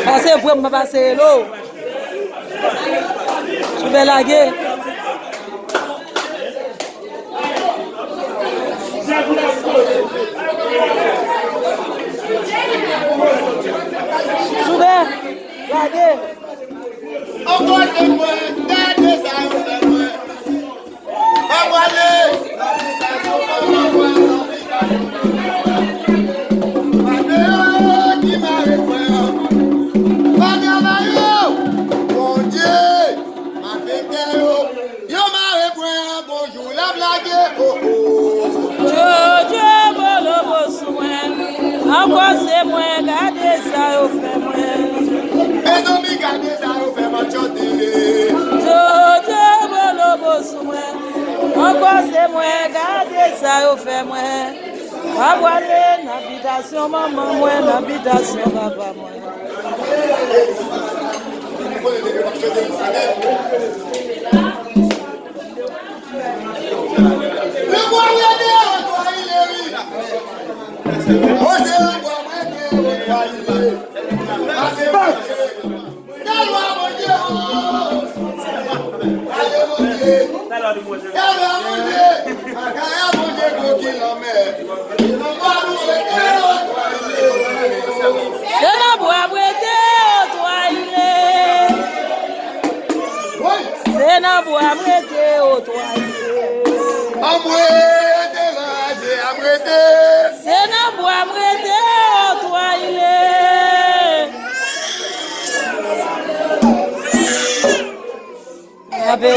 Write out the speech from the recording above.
Passez pour me passer l'eau. Je vais laguer. Souvent, laguer. Encore c'est moi, gardez ça, c'est moi. Encore c'est moi, gardez ça, au fait moi. Et non, mais gardez ça, au fait moi, choté. Jojo bolo bosu moi. Encore c'est moi, gardez ça, au fait moi. Va voir l'habitation maman moi, l'habitation papa moi. Le moyen de toi, il est riche. Abe